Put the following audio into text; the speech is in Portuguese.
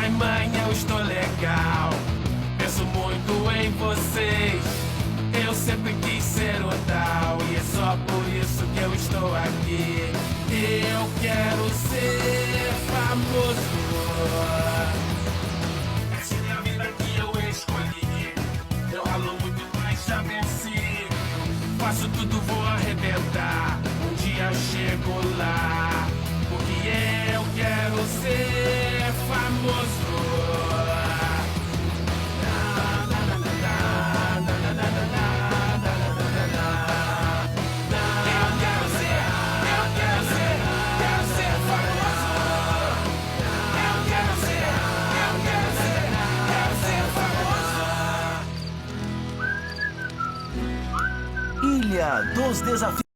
Pai, mãe, eu estou legal. Penso muito em vocês. Eu sempre quis ser o tal, e é só por isso que eu estou aqui. Eu quero ser famoso. Essa é a vida que eu escolhi. Eu ralo muito, mas já venci. Faço tudo, vou arrebentar. Um dia eu chego lá. Porque eu quero ser famoso. Ilha dos Desafios.